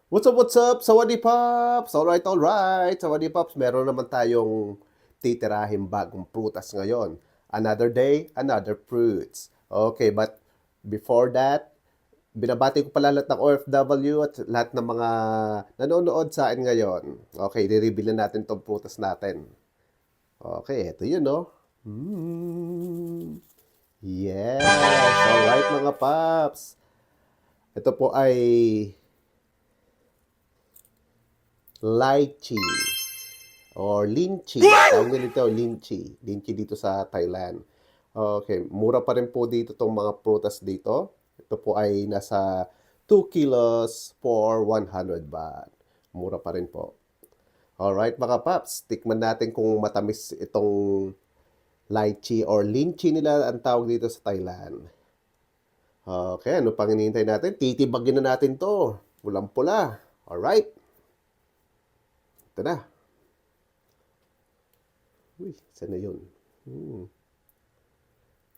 What's up? Sawadee Pops! Alright. Sawadee Pops, meron naman tayong titirahing bagong prutas ngayon. Another day, another fruits. Okay, but before that, binabati ko pala lahat ng OFW at lahat ng mga nanonood sa akin ngayon. Okay, i-reveal na natin tong prutas natin. Okay, ito yun, no? Yes! Alright, mga Pops. Ito po ay lychee or lychee. Tawag nila ito, lychee. Lychee dito sa Thailand. Okay, mura pa rin po dito tong mga prutas dito. Ito po ay nasa 2 kilos for 100 baht. Mura pa rin po. Alright mga paps, tikman natin kung matamis itong lychee or lychee nila ang tawag dito sa Thailand. Okay, ano pang hinihintay natin? Titibagin na natin to. Pulang-pula. Alright. Ito na. Uy, saan na yun?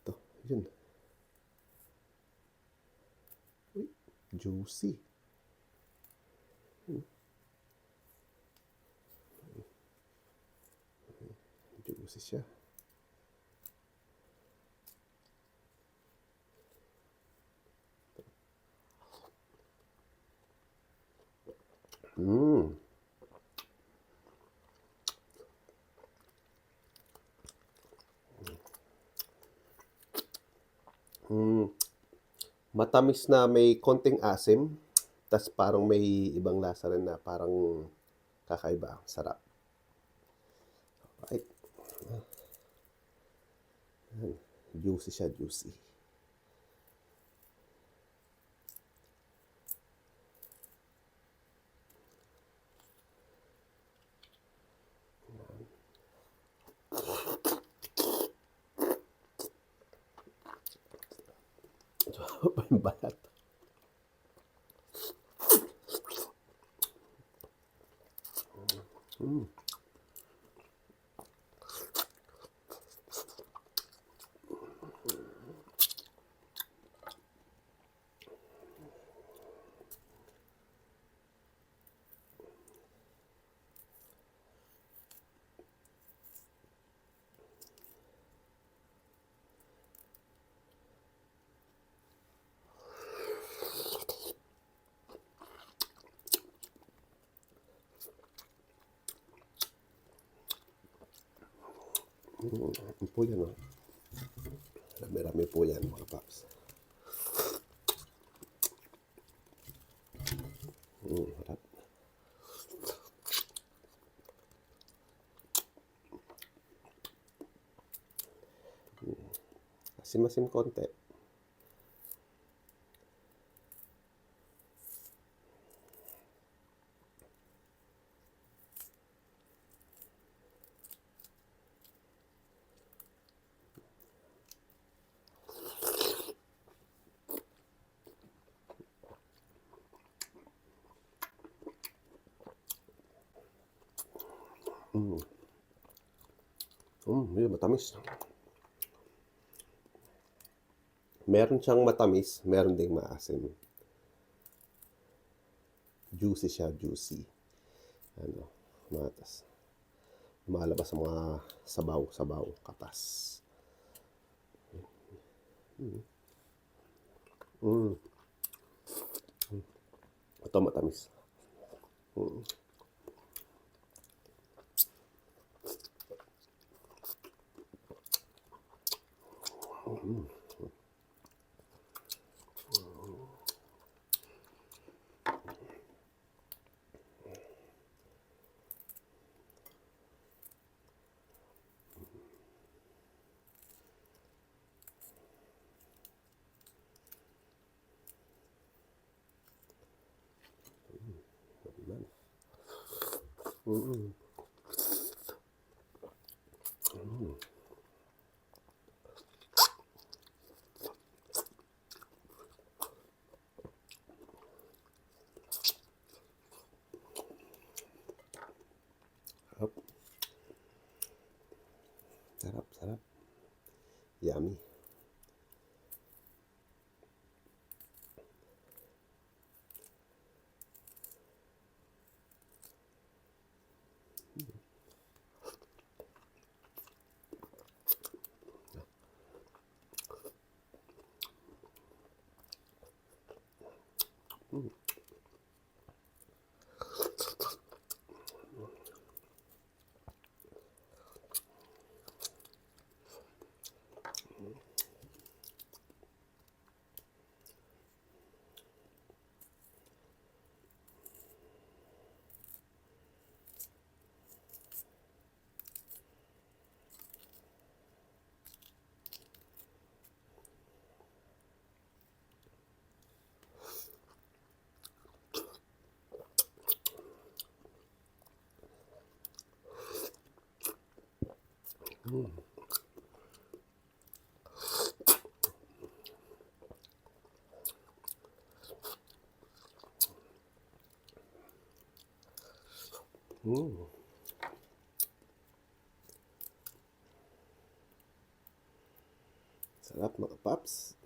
Ito, yun. Uy, juicy. Juicy siya. Matamis na may konting asim, tas parang may ibang lasa rin na parang kakaiba. Sarap. Right. Juicy siya, juicy. Pa yung balat. Ang po yan, oh. Rami-rami po yan, mga paps. Harap. Asim-asim konti. Yun, matamis. Meron siyang matamis, meron ding maasim. Juicy siya, juicy. Ano, matas. Lumalabas sa mga sabaw, katas. Ito matamis. Sarap. Sarap. Yummy. Sarap mga paps.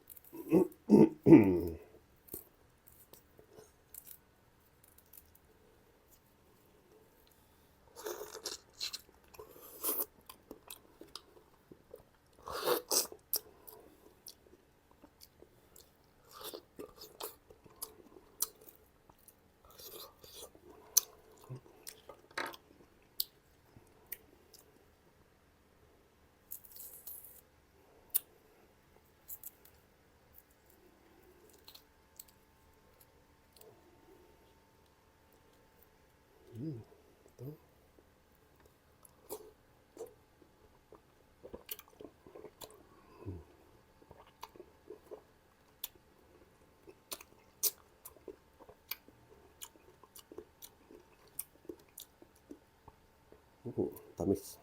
Tamis.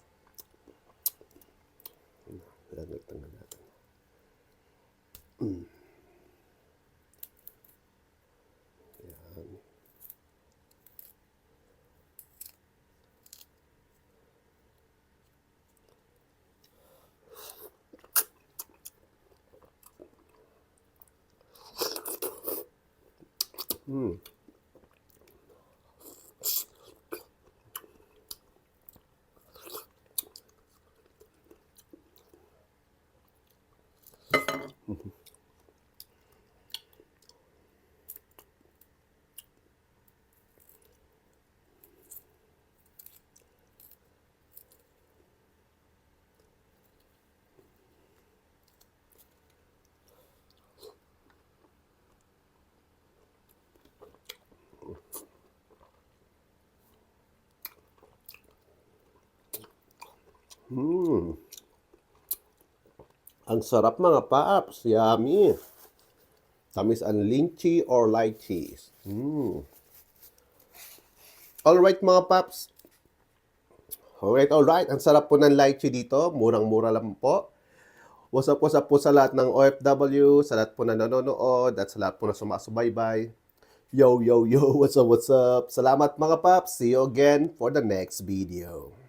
Lalagyan natin. Yan. Ang sarap mga paps. Yummy. Tamis ang lychee or lychee. Alright mga paps. Alright. Ang sarap po ng lychee dito. Murang-mura lang po. What's up po sa lahat ng OFW, sa lahat po na nanonood, at sa lahat po na sumasubaybay. Yo, what's up? Salamat mga paps. See you again for the next video.